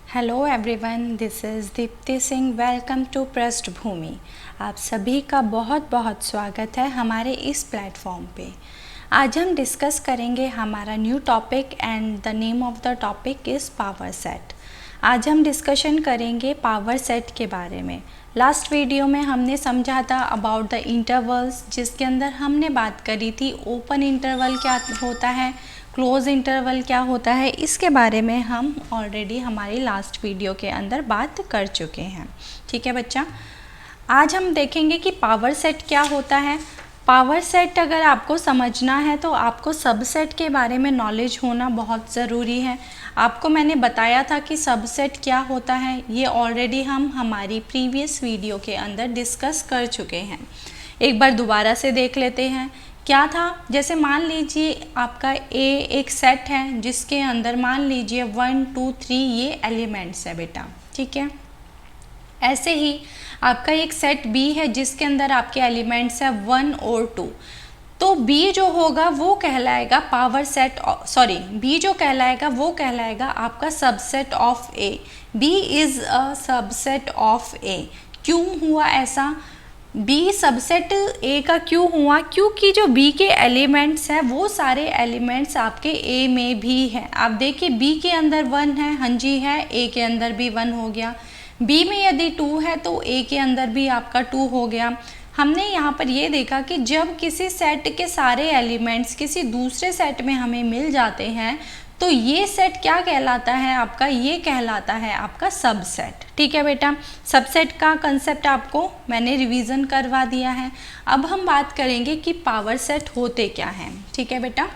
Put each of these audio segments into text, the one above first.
Hello everyone, this is Deepti Singh. Welcome to Prishthbhumi. आप सभी का बहुत बहुत स्वागत है हमारे इस प्लेटफॉर्म पे। आज हम डिस्कस करेंगे हमारा new topic and the name of the topic is power set. आज हम डिस्कशन करेंगे पावर सेट के बारे में। लास्ट वीडियो में हमने समझा था अबाउट द इंटरवल्स, जिसके अंदर हमने बात करी थी ओपन इंटरवल क्या होता है, क्लोज इंटरवल क्या होता है। इसके बारे में हम ऑलरेडी हमारी लास्ट वीडियो के अंदर बात कर चुके हैं। ठीक है बच्चा, आज हम देखेंगे कि पावर सेट क्या होता है। पावर सेट अगर आपको समझना है तो आपको सबसेट के बारे में नॉलेज होना बहुत ज़रूरी है। आपको मैंने बताया था कि सबसेट क्या होता है, ये ऑलरेडी हम हमारी प्रीवियस वीडियो के अंदर डिस्कस कर चुके हैं। एक बार दोबारा से देख लेते हैं क्या था। जैसे मान लीजिए आपका ए एक सेट है जिसके अंदर मान लीजिए 1 2 3 ये एलिमेंट्स है बेटा, ठीक है। ऐसे ही आपका एक सेट बी है जिसके अंदर आपके एलिमेंट्स है 1 और 2। तो बी जो होगा वो कहलाएगा पावर सेट, सॉरी बी जो कहलाएगा वो कहलाएगा आपका subset of A. B is a subset of A. क्यों हुआ ऐसा? बी सबसेट ए का क्यों हुआ? क्योंकि जो बी के एलिमेंट्स हैं वो सारे एलिमेंट्स आपके ए में भी हैं। आप देखिए बी के अंदर 1 है, हाँ जी है, ए के अंदर भी 1 हो गया। बी में यदि 2 है तो ए के अंदर भी आपका 2 हो गया। हमने यहाँ पर ये देखा कि जब किसी सेट के सारे एलिमेंट्स किसी दूसरे सेट में हमें मिल जाते हैं तो ये सेट क्या कहलाता है आपका? ये कहलाता है आपका सबसेट। ठीक है बेटा, सबसेट का कंसेप्ट आपको मैंने रिवीजन करवा दिया है। अब हम बात करेंगे कि पावर सेट होते क्या हैं। ठीक है बेटा,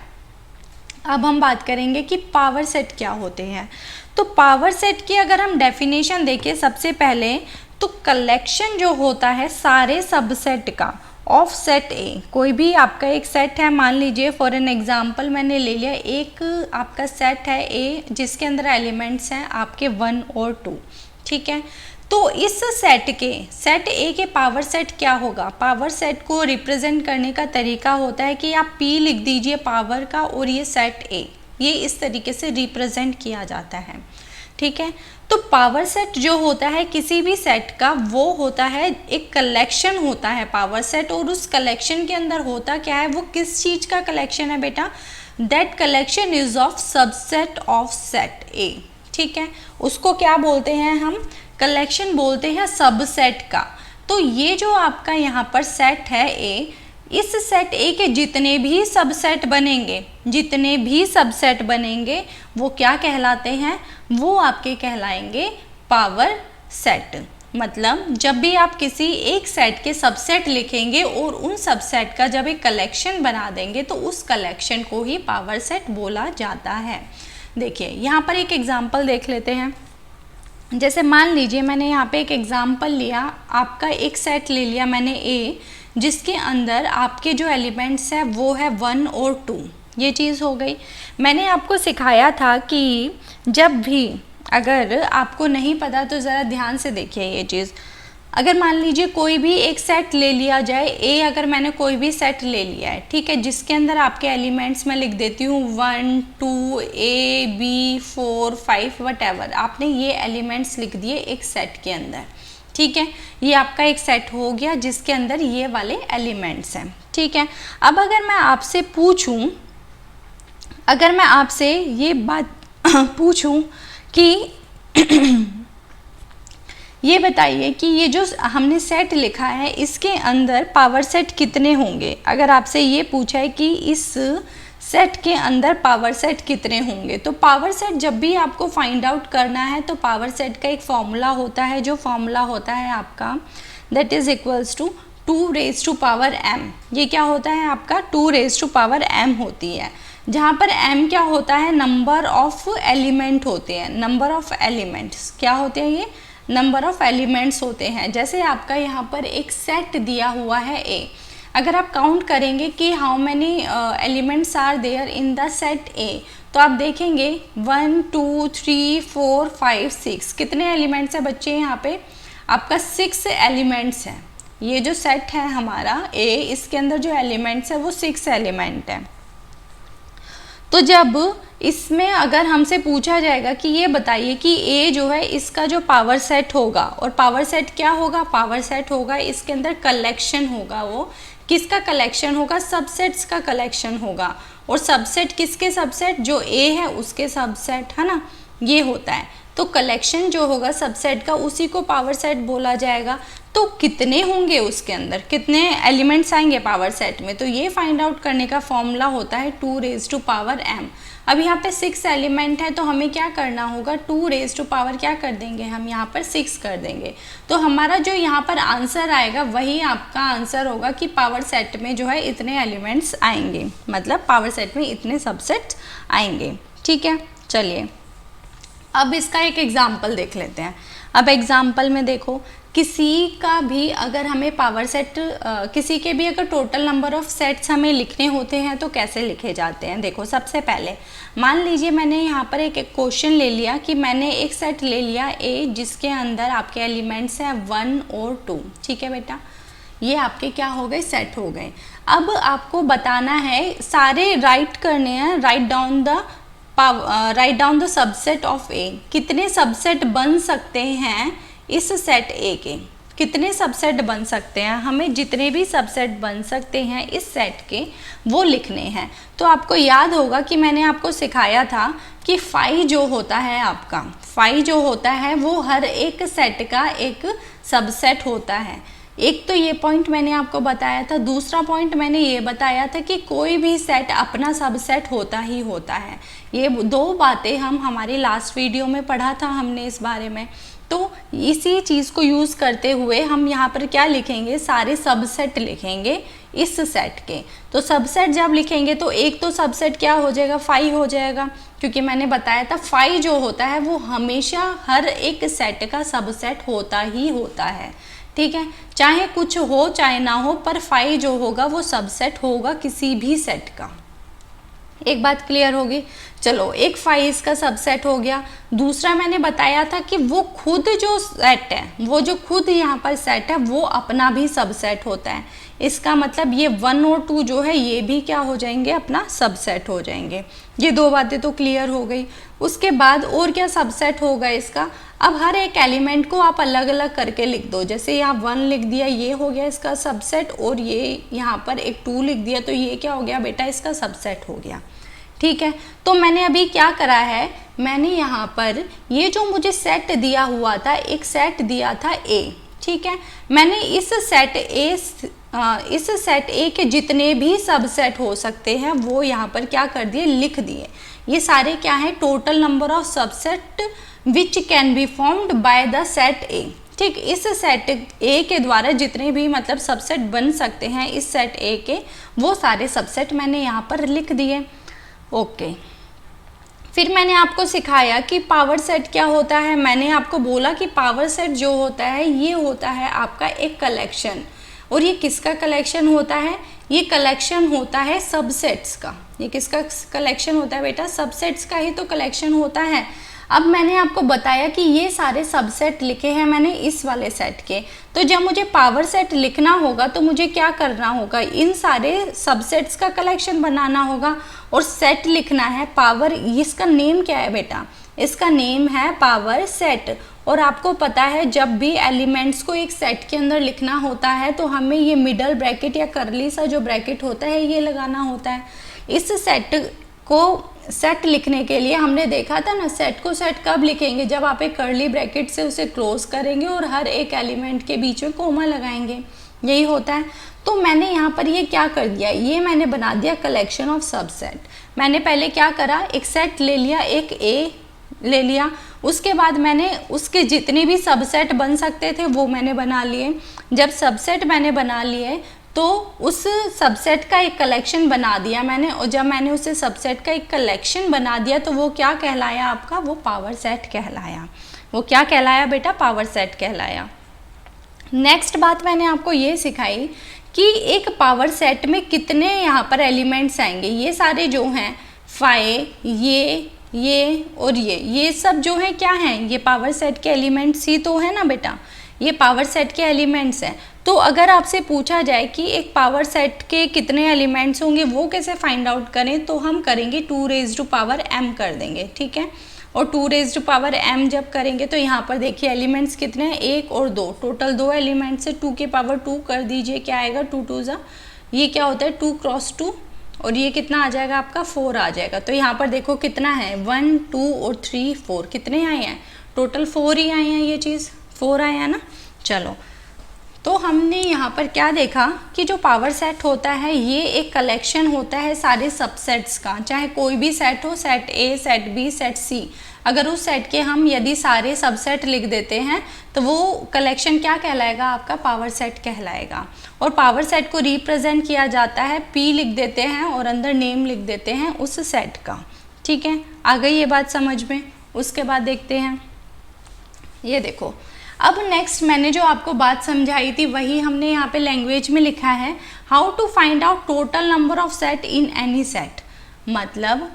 अब हम बात करेंगे कि पावर सेट क्या होते हैं। तो पावर सेट की अगर हम डेफिनेशन देखें सबसे पहले, तो कलेक्शन जो होता है सारे सबसेट का ऑफ सेट ए। कोई भी आपका एक सेट है, मान लीजिए फॉर एन एग्जांपल मैंने ले लिया एक आपका सेट है ए जिसके अंदर एलिमेंट्स हैं आपके 1 और 2, ठीक है। तो इस सेट ए के पावर सेट क्या होगा? पावर सेट को रिप्रेजेंट करने का तरीका होता है कि आप पी लिख दीजिए पावर का और ये सेट ए, ये इस तरीके से रिप्रेजेंट किया जाता है, ठीक है। तो पावर सेट जो होता है किसी भी सेट का वो होता है एक कलेक्शन होता है पावर सेट, और उस कलेक्शन के अंदर होता क्या है, वो किस चीज़ का कलेक्शन है बेटा? That collection is of subset of set ए, ठीक है। उसको क्या बोलते हैं हम? कलेक्शन बोलते हैं सबसेट का। तो ये जो आपका यहाँ पर सेट है ए, इस सेट ए के जितने भी सबसेट बनेंगे वो क्या कहलाते हैं? वो आपके कहलाएंगे पावर सेट। मतलब जब भी आप किसी एक सेट के सबसेट लिखेंगे और उन सबसेट का जब एक कलेक्शन बना देंगे तो उस कलेक्शन को ही पावर सेट बोला जाता है। देखिए यहाँ पर एक एग्जाम्पल देख लेते हैं। जैसे मान लीजिए मैंने यहाँ पे एक एग्जाम्पल लिया, आपका एक सेट ले लिया मैंने ए जिसके अंदर आपके जो एलिमेंट्स हैं वो है 1 और 2। ये चीज़ हो गई। मैंने आपको सिखाया था कि जब भी अगर आपको नहीं पता तो ज़रा ध्यान से देखिए ये चीज़। अगर मान लीजिए कोई भी एक सेट ले लिया जाए ए, अगर मैंने कोई भी सेट ले लिया है, ठीक है, जिसके अंदर आपके एलिमेंट्स मैं लिख देती हूँ 1 2 ए बी 4 5 वटेवर, आपने ये एलिमेंट्स लिख दिए एक सेट के अंदर, ठीक है। ये आपका एक सेट हो गया जिसके अंदर ये वाले एलिमेंट्स हैं, ठीक है। अब अगर मैं आपसे पूछूं, अगर मैं आपसे ये बात पूछूं कि ये बताइए कि ये जो हमने सेट लिखा है इसके अंदर पावर सेट कितने होंगे? अगर आपसे ये पूछा है कि इस सेट के अंदर पावर सेट कितने होंगे, तो पावर सेट जब भी आपको फाइंड आउट करना है तो पावर सेट का एक फॉर्मूला होता है, जो फॉर्मूला होता है आपका that is equals to 2 raise to power m। ये क्या होता है आपका? 2 रेज़ टू पावर m होती है, जहाँ पर m क्या होता है? नंबर ऑफ एलिमेंट होते हैं। नंबर ऑफ एलिमेंट्स क्या होते हैं? ये नंबर ऑफ एलिमेंट्स होते हैं। जैसे आपका यहाँ पर एक सेट दिया हुआ है ए, अगर आप काउंट करेंगे कि how many elements are there in the set A, तो आप देखेंगे 1 2 3 4 5 6 कितने एलिमेंट्स हैं बच्चे? यहाँ पे आपका 6 एलिमेंट्स हैं। ये जो सेट है हमारा ए, इसके अंदर जो एलिमेंट्स है वो 6 एलिमेंट है। तो जब इसमें अगर हमसे पूछा जाएगा कि ये बताइए कि ए जो है इसका जो पावर सेट होगा, और पावर सेट क्या होगा, पावर सेट होगा इसके अंदर कलेक्शन होगा, वो किसका कलेक्शन होगा, सबसेट्स का कलेक्शन होगा। और सबसेट किसके सबसेट, जो ए है उसके सबसेट, है ना, ये होता है। तो कलेक्शन जो होगा सबसेट का उसी को पावर सेट बोला जाएगा। तो कितने होंगे उसके अंदर, कितने एलिमेंट्स आएंगे पावर सेट में, तो ये फाइंड आउट करने का फॉर्मूला होता है 2 रेज़ टू पावर m। अब यहाँ पे 6 एलिमेंट है तो हमें क्या करना होगा, 2 रेज़ टू पावर क्या कर देंगे हम यहाँ पर 6 कर देंगे। तो हमारा जो यहाँ पर आंसर आएगा वही आपका आंसर होगा कि पावर सेट में जो है इतने एलिमेंट्स आएंगे, मतलब पावर सेट में इतने सबसेट आएंगे। ठीक है, चलिए अब इसका एक एग्जाम्पल देख लेते हैं। अब एग्जाम्पल में देखो, किसी का भी अगर हमें पावर सेट किसी के भी अगर टोटल नंबर ऑफ सेट्स हमें लिखने होते हैं तो कैसे लिखे जाते हैं। देखो सबसे पहले मान लीजिए मैंने यहाँ पर एक क्वेश्चन ले लिया कि मैंने एक सेट ले लिया ए जिसके अंदर आपके एलिमेंट्स हैं 1 और 2। ठीक है बेटा, ये आपके क्या हो गए, सेट हो गए। अब आपको बताना है, सारे राइट करने हैं, write down the subset of A. कितने सबसेट बन सकते हैं इस सेट ए के, कितने सबसेट बन सकते हैं, हमें जितने भी सबसेट बन सकते हैं इस सेट के वो लिखने हैं। तो आपको याद होगा कि मैंने आपको सिखाया था कि फाई जो होता है आपका, फाई जो होता है वो हर एक सेट का एक सबसेट होता है। एक तो ये पॉइंट मैंने आपको बताया था। दूसरा पॉइंट मैंने ये बताया था कि कोई भी सेट अपना सबसेट होता ही होता है। ये दो बातें हम हमारी लास्ट वीडियो में पढ़ा था हमने इस बारे में। तो इसी चीज़ को यूज़ करते हुए हम यहाँ पर क्या लिखेंगे, सारे सबसेट लिखेंगे इस सेट के। तो सबसेट जब लिखेंगे तो एक तो सबसेट क्या हो जाएगा, फाई हो जाएगा, क्योंकि मैंने बताया था फाई जो होता है वो हमेशा हर एक सेट का सबसेट होता ही होता है। ठीक है, चाहे कुछ हो चाहे ना हो, पर फाई जो होगा वो सबसेट होगा किसी भी सेट का। एक बात क्लियर होगी। चलो, एक फाई इसका सबसेट हो गया। दूसरा मैंने बताया था कि वो खुद जो सेट है, वो जो खुद यहाँ पर सेट है वो अपना भी सबसेट होता है। इसका मतलब ये 1 और 2 जो है ये भी क्या हो जाएंगे, अपना सबसेट हो जाएंगे। ये दो बातें तो क्लियर हो गई। उसके बाद और क्या सबसेट होगा इसका, अब हर एक एलिमेंट को आप अलग अलग करके लिख दो। जैसे यहाँ 1 लिख दिया, ये हो गया इसका सबसेट, और ये यहाँ पर एक 2 लिख दिया तो ये क्या हो गया बेटा, इसका सबसेट हो गया। ठीक है, तो मैंने अभी क्या करा है, मैंने यहाँ पर ये जो मुझे सेट दिया हुआ था, एक सेट दिया था ए। ठीक है, मैंने इस सेट ए के जितने भी सबसेट हो सकते हैं वो यहाँ पर क्या कर दिए, लिख दिए। ये सारे क्या है, total number of subset which can be formed by the set ए। ठीक, इस सेट ए के द्वारा जितने भी मतलब सबसेट बन सकते हैं इस सेट ए के, वो सारे सबसेट मैंने यहाँ पर लिख दिए। ओके, फिर मैंने आपको सिखाया कि पावर सेट क्या होता है। मैंने आपको बोला कि पावर सेट जो होता है ये होता है आपका एक कलेक्शन। और ये किसका कलेक्शन होता है, ये कलेक्शन होता है सबसेट्स का। ये किसका कलेक्शन होता है बेटा, सबसेट्स का ही तो कलेक्शन होता है। अब मैंने आपको बताया कि ये सारे सबसेट लिखे हैं मैंने इस वाले सेट के। तो जब मुझे पावर सेट लिखना होगा तो मुझे क्या करना होगा, इन सारे सबसेट्स का कलेक्शन बनाना होगा और सेट लिखना है। पावर, इसका नेम क्या है बेटा, इसका नेम है पावर सेट। और आपको पता है जब भी एलिमेंट्स को एक सेट के अंदर लिखना होता है तो हमें ये मिडल ब्रैकेट या कर्ली सा जो ब्रैकेट होता है ये लगाना होता है। इस सेट को सेट लिखने के लिए हमने देखा था ना, सेट को सेट कब लिखेंगे, जब आप एक कर्ली ब्रैकेट से उसे क्लोज करेंगे और हर एक एलिमेंट के बीच में कोमा लगाएंगे, यही होता है। तो मैंने यहाँ पर ये क्या कर दिया, ये मैंने बना दिया कलेक्शन ऑफ सबसेट। मैंने पहले क्या करा, एक सेट ले लिया, एक ए ले लिया, उसके बाद मैंने उसके जितने भी सबसेट बन सकते थे वो मैंने बना लिए। जब सबसेट मैंने बना लिए तो उस सबसेट का एक कलेक्शन बना दिया मैंने, और जब मैंने उसे सबसेट का एक कलेक्शन बना दिया तो वो क्या कहलाया आपका, वो पावर सेट कहलाया। वो क्या कहलाया बेटा, पावर सेट कहलाया। नेक्स्ट बात मैंने आपको ये सिखाई कि एक पावर सेट में कितने यहाँ पर एलिमेंट्स आएंगे। ये सारे जो हैं फाई, ये और ये सब जो है क्या हैं, ये पावर सेट के एलिमेंट्स ही तो है ना बेटा, ये पावर सेट के एलिमेंट्स हैं। तो अगर आपसे पूछा जाए कि एक पावर सेट के कितने एलिमेंट्स होंगे वो कैसे फाइंड आउट करें, तो हम करेंगे 2 रेज़ टू पावर m कर देंगे, ठीक है। और 2 रेज़ टू पावर m जब करेंगे तो यहाँ पर देखिए एलिमेंट्स कितने हैं, 1 और 2, टोटल 2 एलिमेंट्स है। 2 के पावर 2 कर दीजिए, क्या आएगा 2 2 ज़ा, ये क्या होता है 2 क्रॉस 2, और ये कितना आ जाएगा आपका 4 आ जाएगा। तो यहाँ पर देखो कितना है 1 2 और 3 4, कितने आए हैं टोटल 4 ही आए हैं, ये चीज़ 4 आए हैं ना। चलो, तो हमने यहाँ पर क्या देखा कि जो पावर सेट होता है ये एक कलेक्शन होता है सारे सबसेट्स का, चाहे कोई भी सेट हो, set A, set B, set C. अगर उस सेट के हम यदि सारे सबसेट लिख देते हैं तो वो कलेक्शन क्या कहलाएगा, आपका पावर सेट कहलाएगा। और पावर सेट को रिप्रेजेंट किया जाता है, पी लिख देते हैं और अंदर नेम लिख देते हैं उस सेट का, ठीक है। आ गई ये बात समझ में। उसके बाद देखते हैं, ये देखो अब नेक्स्ट मैंने जो आपको बात समझाई थी वही हमने यहाँ पे लैंग्वेज में लिखा है, how to find out total number of set in any set. मतलब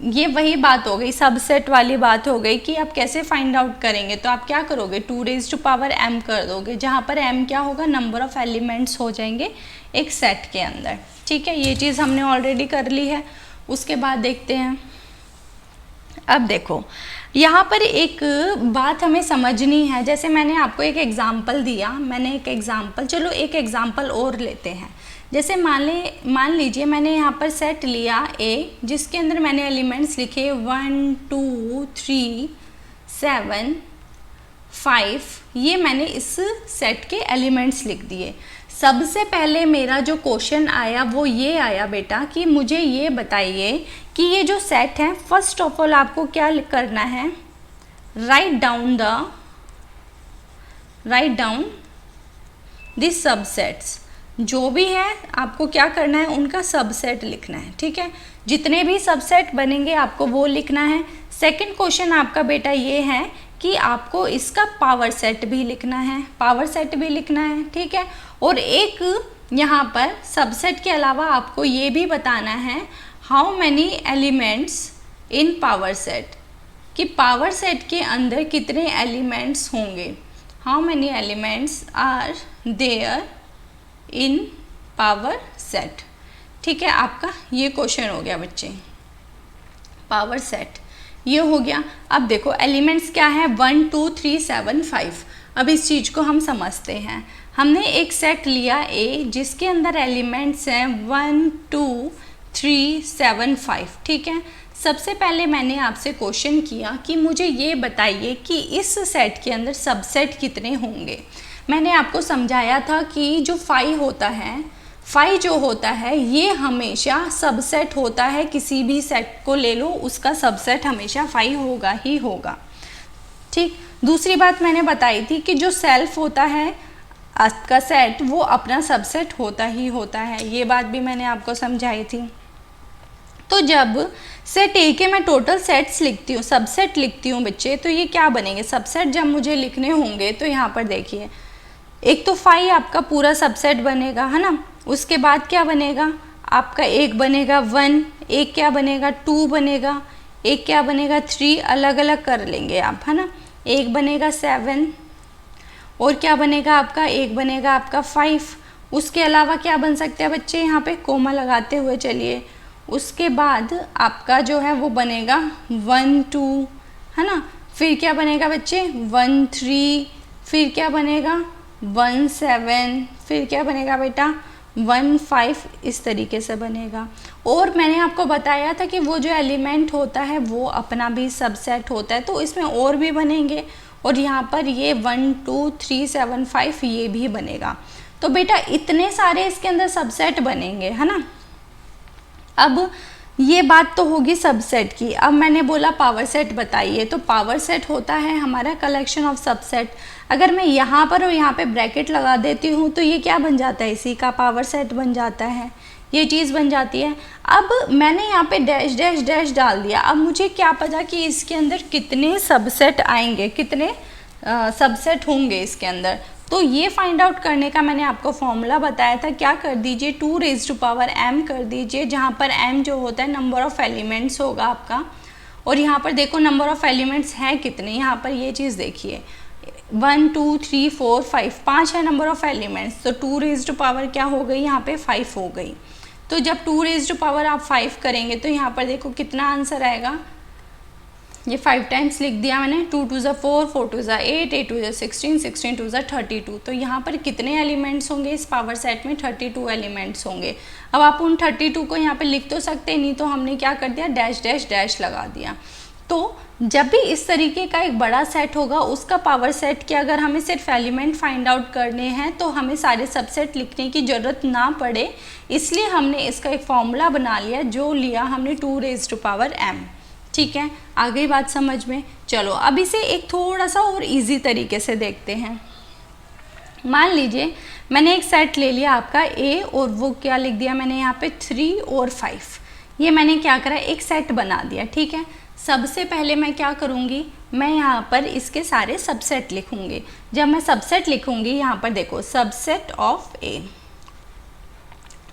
ये वही बात हो गई, सबसेट वाली बात हो गई कि आप कैसे फाइंड आउट करेंगे। तो आप क्या करोगे 2 रेज़ टू पावर m कर दोगे, जहाँ पर m क्या होगा, नंबर ऑफ एलिमेंट्स हो जाएंगे एक सेट के अंदर, ठीक है। ये चीज़ हमने ऑलरेडी कर ली है। उसके बाद देखते हैं, अब देखो यहाँ पर एक बात हमें समझनी है। जैसे मैंने आपको एक एग्ज़ाम्पल दिया, चलो एक एग्ज़ाम्पल और लेते हैं। जैसे मान लीजिए मैंने यहाँ पर सेट लिया A, जिसके अंदर मैंने एलिमेंट्स लिखे 1 2 3 7 5, ये मैंने इस सेट के एलिमेंट्स लिख दिए। सबसे पहले मेरा जो क्वेश्चन आया वो ये आया बेटा कि मुझे ये बताइए कि ये जो सेट है, फर्स्ट ऑफ ऑल आपको क्या करना है, राइट डाउन दिस सबसेट्स। जो भी है आपको क्या करना है, उनका सबसेट लिखना है, ठीक है। जितने भी सबसेट बनेंगे आपको वो लिखना है। सेकंड क्वेश्चन आपका बेटा ये है कि आपको इसका पावर सेट भी लिखना है, ठीक है। और एक यहाँ पर सबसेट के अलावा आपको ये भी बताना है how many elements in power set, कि पावर सेट के अंदर कितने एलिमेंट्स होंगे, how many elements are there in power set, ठीक है। आपका ये क्वेश्चन हो गया बच्चे, पावर सेट ये हो गया। अब देखो एलिमेंट्स क्या है, 1 2 3 7 5। अब इस चीज़ को हम समझते हैं। हमने एक सेट लिया A, जिसके अंदर एलिमेंट्स हैं 1 2 3 7 5, ठीक है। सबसे पहले मैंने आपसे क्वेश्चन किया कि मुझे ये बताइए कि इस सेट के अंदर सबसेट कितने होंगे। मैंने आपको समझाया था कि जो 5 होता है, 5 जो होता है ये हमेशा सबसेट होता है, किसी भी सेट को ले लो उसका सबसेट हमेशा 5 होगा ही होगा, ठीक। दूसरी बात मैंने बताई थी कि जो सेल्फ होता है का सेट वो अपना सबसेट होता ही होता है, ये बात भी मैंने आपको समझाई थी। तो जब सेट ए के मैं टोटल सेट्स लिखती हूँ, सबसेट लिखती हूँ बच्चे, तो ये क्या बनेंगे, सबसेट जब मुझे लिखने होंगे तो यहाँ पर देखिए एक तो 5 आपका पूरा सबसेट बनेगा, है ना। उसके बाद क्या बनेगा आपका, एक बनेगा 1, एक क्या बनेगा 2 बनेगा, एक क्या बनेगा 3, अलग अलग कर लेंगे आप, है ना। एक बनेगा 7 और क्या बनेगा आपका, एक बनेगा आपका 5। उसके अलावा क्या बन सकते हैं बच्चे, यहाँ पे कोमा लगाते हुए चलिए। उसके बाद आपका जो है वो बनेगा 1 2, है ना। फिर क्या बनेगा बच्चे 1 3, फिर क्या बनेगा 1 7, फिर क्या बनेगा बेटा 1 5, इस तरीके से बनेगा। और मैंने आपको बताया था कि वो जो एलिमेंट होता है वो अपना भी सबसेट होता है, तो इसमें और भी बनेंगे। और यहाँ पर ये 1 2 3 7 5 ये भी बनेगा। तो बेटा इतने सारे इसके अंदर सबसेट बनेंगे, है ना। अब ये बात तो होगी सबसेट की। अब मैंने बोला पावर सेट बताइए, तो पावर सेट होता है हमारा कलेक्शन ऑफ सबसेट। अगर मैं यहाँ पर और यहाँ पे ब्रैकेट लगा देती हूँ तो ये क्या बन जाता है, इसी का पावर सेट बन जाता है, ये चीज़ बन जाती है। अब मैंने यहाँ पे डैश डैश डैश डाल दिया। अब मुझे क्या पता कि इसके अंदर कितने सबसेट आएंगे, कितने सबसेट होंगे इसके अंदर। तो ये फाइंड आउट करने का मैंने आपको फॉर्मूला बताया था। क्या कर दीजिए 2 रेज़ टू पावर m कर दीजिए, जहाँ पर m जो होता है नंबर ऑफ़ एलिमेंट्स होगा आपका। और यहाँ पर देखो नंबर ऑफ़ एलिमेंट्स हैं कितने, यहाँ पर ये चीज़ देखिए 1 2 3 4 5, 5 है नंबर ऑफ एलिमेंट्स, तो 2 रेज़्ड पावर क्या हो गई यहाँ पे 5 हो गई। तो जब 2 रेज़्ड पावर आप 5 करेंगे तो यहाँ पर देखो कितना आंसर आएगा, ये 5 टाइम्स लिख दिया मैंने, 2 2 ज़ा 4, 4 2 ज़ा 8, 8 2 ज़ा 16, 16 2 ज़ा 32। तो यहाँ पर कितने एलिमेंट्स होंगे इस पावर सेट में, 32 एलिमेंट्स होंगे। अब आप उन 32 को यहाँ पे लिख तो सकते नहीं, तो हमने क्या कर दिया, डैश डैश डैश लगा दिया। तो जब भी इस तरीके का एक बड़ा सेट होगा, उसका पावर सेट के अगर हमें सिर्फ एलिमेंट फाइंड आउट करने हैं तो हमें सारे सबसेट लिखने की ज़रूरत ना पड़े, इसलिए हमने इसका एक फॉर्मूला बना लिया, जो लिया हमने 2 रेज़्ड पावर m। ठीक है, आ गई बात समझ में। चलो अब इसे एक थोड़ा सा और इजी तरीके से देखते हैं। मान लीजिए मैंने एक सेट ले लिया आपका A, और वो क्या लिख दिया मैंने यहाँ पे 3 और 5, ये मैंने क्या करा, एक सेट बना दिया। ठीक है, सबसे पहले मैं क्या करूँगी, मैं यहाँ पर इसके सारे सबसेट लिखूँगी। जब मैं सबसेट लिखूँगी, यहाँ पर देखो subset of A,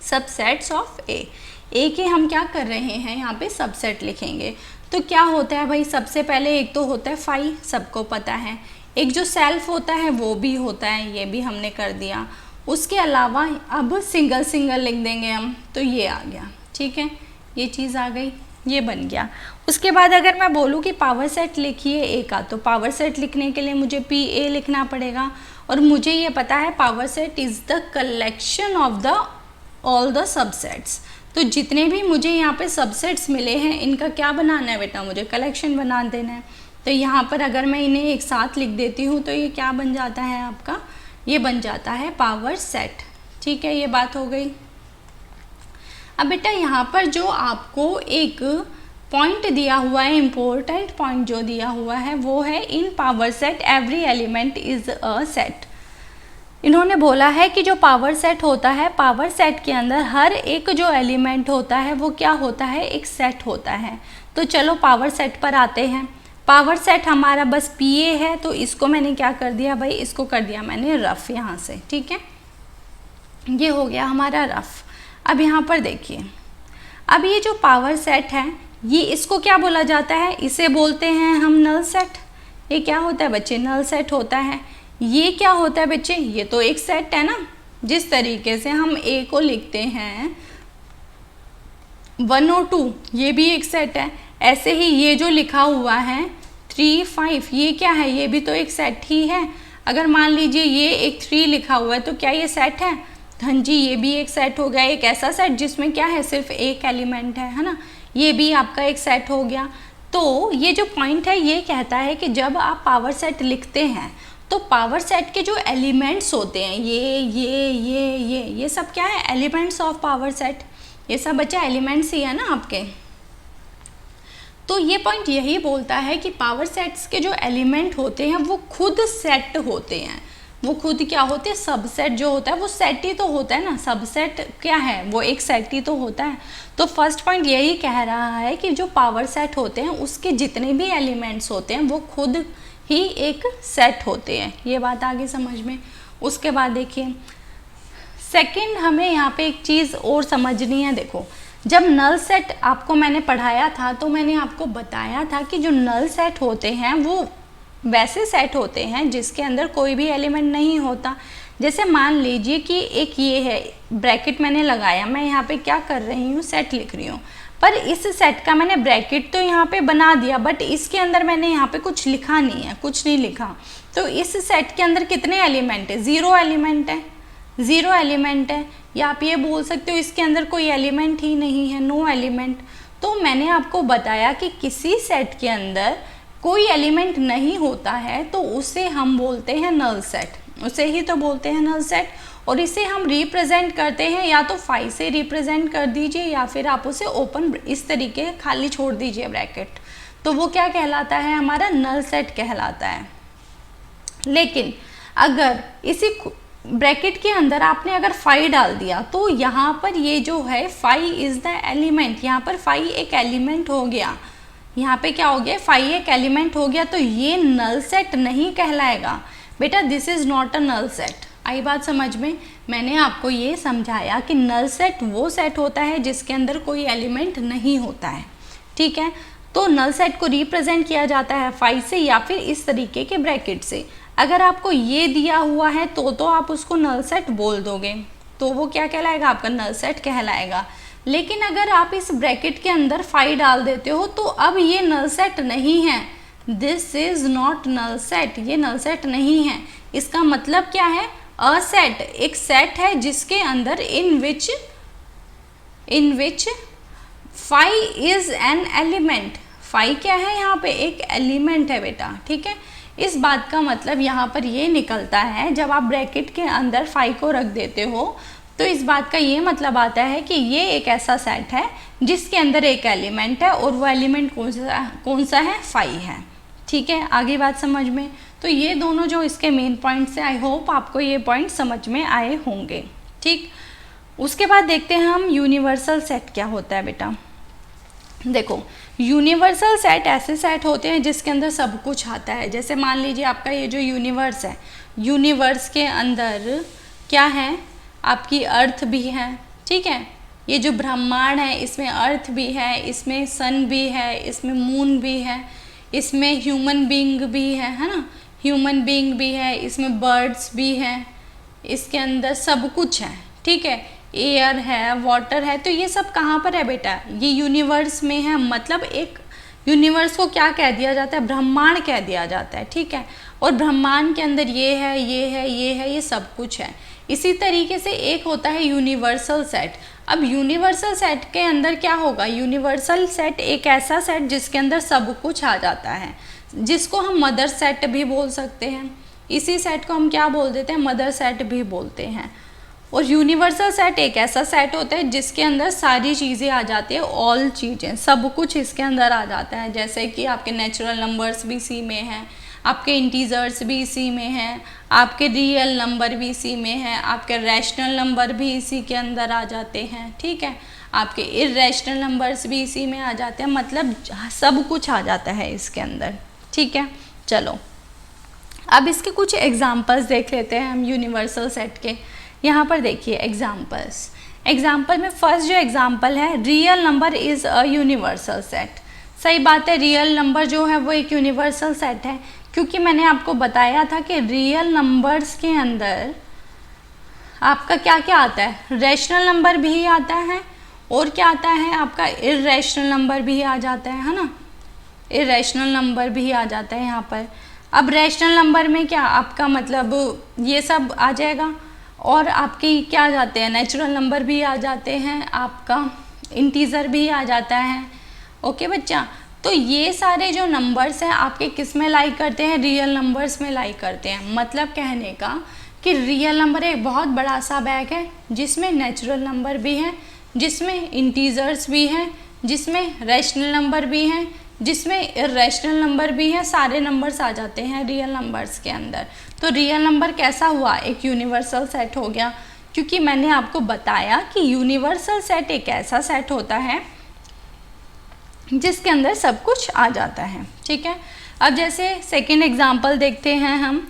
subsets of A के हम क्या कर रहे हैं, यहाँ पे सबसेट लिखेंगे। तो क्या होता है भाई, सबसे पहले एक तो होता है 5, सबको पता है, एक जो सेल्फ होता है वो भी होता है, ये भी हमने कर दिया। उसके अलावा अब सिंगल सिंगल लिख देंगे हम, तो ये आ गया। ठीक है, ये चीज़ आ गई, ये बन गया। उसके बाद अगर मैं बोलूँ कि पावर सेट लिखिए ए का, तो पावर सेट लिखने के लिए मुझे पी ए लिखना पड़ेगा, और मुझे ये पता है power set is the collection of the all the subsets. तो जितने भी मुझे यहाँ पे सबसेट्स मिले हैं, इनका क्या बनाना है बेटा, मुझे कलेक्शन बना देना है। तो यहाँ पर अगर मैं इन्हें एक साथ लिख देती हूँ, तो ये क्या बन जाता है आपका, ये बन जाता है पावर सेट। ठीक है, ये बात हो गई। अब बेटा यहाँ पर जो आपको एक पॉइंट दिया हुआ है, इम्पोर्टेंट पॉइंट जो दिया हुआ है, वो है in power set every element is a set. इन्होंने बोला है कि जो पावर सेट होता है, पावर सेट के अंदर हर एक जो एलिमेंट होता है वो क्या होता है, एक सेट होता है। तो चलो पावर सेट पर आते हैं। पावर सेट हमारा बस PA है, तो इसको मैंने क्या कर दिया भाई, इसको कर दिया मैंने रफ यहाँ से। ठीक है, ये हो गया हमारा रफ। अब यहाँ पर देखिए, अब ये जो पावर सेट है, ये इसको क्या बोला जाता है, इसे बोलते हैं हम नल सेट। ये क्या होता है बच्चे, नल सेट होता है। ये क्या होता है बच्चे, ये तो एक सेट है ना। जिस तरीके से हम A को लिखते हैं 1 और 2, ये भी एक सेट है। ऐसे ही ये जो लिखा हुआ है 3 5, ये क्या है, ये भी तो एक सेट ही है। अगर मान लीजिए ये एक 3 लिखा हुआ है, तो क्या ये सेट है, हाँ जी, ये भी एक सेट हो गया। एक ऐसा सेट जिसमें क्या है, सिर्फ एक एलिमेंट है ना, ये भी आपका एक सेट हो गया। तो ये जो पॉइंट है, ये कहता है कि जब आप पावर सेट लिखते हैं, तो पावर सेट के जो एलिमेंट्स होते हैं, ये सब क्या है, एलिमेंट्स ऑफ पावर सेट। ये सब बच्चा एलिमेंट्स ही है ना आपके। तो ये पॉइंट यही बोलता है कि पावर सेट्स के जो एलिमेंट होते हैं वो खुद सेट होते हैं। वो खुद क्या होते हैं, सबसेट जो होता है वो सेट ही तो होता है ना। सबसेट क्या है, वो एक सेट ही तो होता है। तो फर्स्ट पॉइंट यही कह रहा है कि जो पावर सेट होते हैं उसके जितने भी एलिमेंट्स होते हैं वो खुद ही एक सेट होते हैं। ये बात आगे समझ में। उसके बाद देखिए सेकंड, हमें यहाँ पे एक चीज़ और समझनी है। देखो, जब नल सेट आपको मैंने पढ़ाया था, तो मैंने आपको बताया था कि जो नल सेट होते हैं वो वैसे सेट होते हैं जिसके अंदर कोई भी एलिमेंट नहीं होता। जैसे मान लीजिए कि एक ये है, ब्रैकेट मैंने लगाया, मैं यहाँ पे क्या कर रही हूँ, सेट लिख रही हूँ, पर इस सेट का मैंने ब्रैकेट तो यहाँ पे बना दिया, बट इसके अंदर मैंने यहाँ पे कुछ लिखा नहीं है, कुछ नहीं लिखा। तो इस सेट के अंदर कितने एलिमेंट है, 0 एलिमेंट है, 0 एलिमेंट है। या आप ये बोल सकते हो इसके अंदर कोई एलिमेंट ही नहीं है, नो एलिमेंट। तो मैंने आपको बताया कि किसी सेट के अंदर कोई एलिमेंट नहीं होता है तो उसे हम बोलते हैं नल सेट, उसे ही तो बोलते हैं नल सेट। और इसे हम रिप्रेजेंट करते हैं, या तो 5 से रिप्रेजेंट कर दीजिए, या फिर आप उसे ओपन इस तरीके खाली छोड़ दीजिए ब्रैकेट, तो वो क्या कहलाता है, हमारा नल सेट कहलाता है। लेकिन अगर इसी ब्रैकेट के अंदर आपने अगर 5 डाल दिया, तो यहाँ पर ये जो है 5 इज़ द एलिमेंट, यहाँ पर 5 एक एलिमेंट हो गया, यहाँ पे क्या हो गया, 5 एक एलिमेंट हो गया, तो ये नल सेट नहीं कहलाएगा बेटा, this is not a null set. आई बात समझ में। मैंने आपको ये समझाया कि नल सेट वो सेट होता है जिसके अंदर कोई एलिमेंट नहीं होता है। ठीक है, तो नल सेट को रिप्रेजेंट किया जाता है 5 से या फिर इस तरीके के ब्रैकेट से। अगर आपको ये दिया हुआ है तो आप उसको नल सेट बोल दोगे, तो वो क्या कहलाएगा, आपका नल सेट कहलाएगा। लेकिन अगर आप इस ब्रैकेट के अंदर 5 डाल देते हो तो अब ये नल सेट नहीं है, this is not null set, ये नल सेट नहीं है। इसका मतलब क्या है, अ सेट एक सेट है जिसके अंदर इन विच 5 इज एन एलिमेंट। 5 क्या है, यहाँ पे एक एलिमेंट है बेटा, ठीक है। इस बात का मतलब यहाँ पर ये निकलता है, जब आप ब्रैकेट के अंदर 5 को रख देते हो तो इस बात का ये मतलब आता है कि ये एक ऐसा सेट है जिसके अंदर एक एलिमेंट है और वो एलिमेंट कौन सा है, 5 है, ठीक है। आगे बात समझ में। तो ये दोनों जो इसके मेन पॉइंट्स हैं, आई होप आपको ये पॉइंट समझ में आए होंगे, ठीक। उसके बाद देखते हैं हम यूनिवर्सल सेट क्या होता है बेटा। देखो, यूनिवर्सल सेट ऐसे सेट होते हैं जिसके अंदर सब कुछ आता है। जैसे मान लीजिए आपका ये जो यूनिवर्स है, यूनिवर्स के अंदर क्या है, आपकी अर्थ भी है, ठीक है। ये जो ब्रह्मांड है इसमें अर्थ भी है, इसमें सन भी है, इसमें मून भी है, इसमें ह्यूमन बीइंग भी है ना, ह्यूमन बीइंग भी है, इसमें बर्ड्स भी हैं, इसके अंदर सब कुछ है, ठीक है। एयर है, वाटर है, तो ये सब कहाँ पर है बेटा, ये यूनिवर्स में है। मतलब एक यूनिवर्स को क्या कह दिया जाता है, ब्रह्मांड कह दिया जाता है, ठीक है। और ब्रह्मांड के अंदर ये है, ये है, ये है, ये सब कुछ है। इसी तरीके से एक होता है यूनिवर्सल सेट। अब यूनिवर्सल सेट के अंदर क्या होगा, यूनिवर्सल सेट एक ऐसा सेट जिसके अंदर सब कुछ आ जाता है, जिसको हम मदर सेट भी बोल सकते हैं। इसी सेट को हम क्या बोल देते हैं, मदर सेट भी बोलते हैं। और यूनिवर्सल सेट एक ऐसा सेट होता है जिसके अंदर सारी चीज़ें आ जाती है, ऑल चीज़ें, सब कुछ इसके अंदर आ जाता है। जैसे कि आपके नेचुरल नंबर्स भी इसी में हैं, आपके इंटीजर्स भी इसी में हैं, आपके रियल नंबर भी इसी में हैं, आपके रैशनल नंबर भी इसी के अंदर आ जाते हैं, ठीक है। आपके इर्रेशनल नंबर्स भी इसी में आ जाते हैं, मतलब सब कुछ आ जाता है इसके अंदर, ठीक है। चलो अब इसके कुछ एग्जाम्पल्स देख लेते हैं हम यूनिवर्सल सेट के। यहाँ पर देखिए एग्जाम्पल में फर्स्ट जो एग्जाम्पल है, real number is a universal set. सही बात है, रियल नंबर जो है वो एक यूनिवर्सल सेट है, क्योंकि मैंने आपको बताया था कि रियल नंबर्स के अंदर आपका क्या क्या आता है, रैशनल नंबर भी आता है और क्या आता है, आपका इर्रेशनल नंबर भी आ जाता है ना, इर्रेशनल नंबर भी आ जाता है यहाँ पर। अब रैशनल नंबर में क्या आपका मतलब ये सब आ जाएगा, और आपकी क्या आ जाते हैं, नेचुरल नंबर भी आ जाते हैं, आपका इंटीजर भी आ जाता है, ओके बच्चा। तो ये सारे जो नंबर्स हैं आपके किस में लाई करते हैं, रियल नंबर्स में लाई करते हैं। मतलब कहने का कि रियल नंबर एक बहुत बड़ा सा बैग है जिसमें नेचुरल नंबर भी हैं, जिसमें इंटीजर्स भी हैं, जिसमें रैशनल नंबर भी हैं, जिसमें इर्रेशनल नंबर भी है, सारे नंबर्स आ जाते हैं रियल नंबर्स के अंदर। तो रियल नंबर कैसा हुआ, एक यूनिवर्सल सेट हो गया, क्योंकि मैंने आपको बताया कि यूनिवर्सल सेट एक ऐसा सेट होता है जिसके अंदर सब कुछ आ जाता है, ठीक है। अब जैसे सेकेंड एग्जाम्पल देखते हैं हम।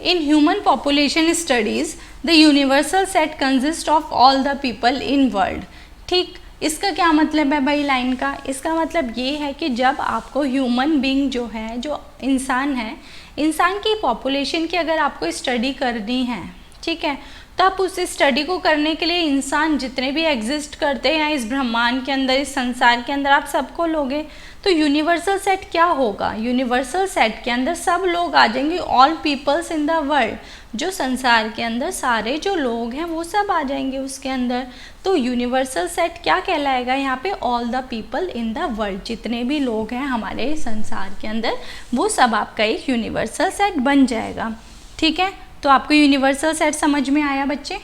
In human population studies the universal set consist of all the people in world. ठीक, इसका क्या मतलब है भाई लाइन का, इसका मतलब ये है कि जब आपको ह्यूमन बीइंग जो है, जो इंसान है, इंसान की पॉपुलेशन की अगर आपको स्टडी करनी है, ठीक है, तो आप उस स्टडी को करने के लिए इंसान जितने भी एग्जिस्ट करते हैं इस ब्रह्मांड के अंदर, इस संसार के अंदर, आप सबको लोगे। तो यूनिवर्सल सेट क्या होगा, यूनिवर्सल सेट के अंदर सब लोग आ जाएंगे, all peoples in the world, जो संसार के अंदर सारे जो लोग हैं वो सब आ जाएंगे उसके अंदर। तो यूनिवर्सल सेट क्या कहलाएगा यहाँ पे, all the people in the world, जितने भी लोग हैं हमारे संसार के अंदर वो सब आपका एक यूनिवर्सल सेट बन जाएगा, ठीक है। तो आपको यूनिवर्सल सेट समझ में आया बच्चे,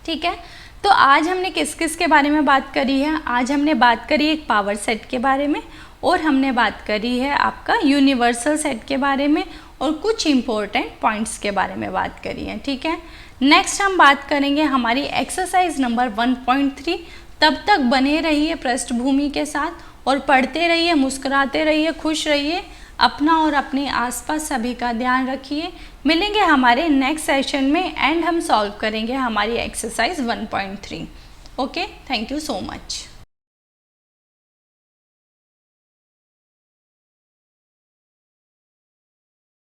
ठीक है। तो आज हमने किस किस के बारे में बात करी है, आज हमने बात करी एक पावर सेट के बारे में, और हमने बात करी है आपका यूनिवर्सल सेट के बारे में, और कुछ इम्पोर्टेंट पॉइंट्स के बारे में बात करी है, ठीक है। नेक्स्ट हम बात करेंगे हमारी एक्सरसाइज नंबर 1.3। तब तक बने रहिए पृष्ठभूमि के साथ और पढ़ते रहिए, मुस्कुराते रहिए, खुश रहिए, अपना और अपने आसपास सभी का ध्यान रखिए। मिलेंगे हमारे नेक्स्ट सेशन में एंड हम सॉल्व करेंगे हमारी exercise 1.3। Okay, thank you so much.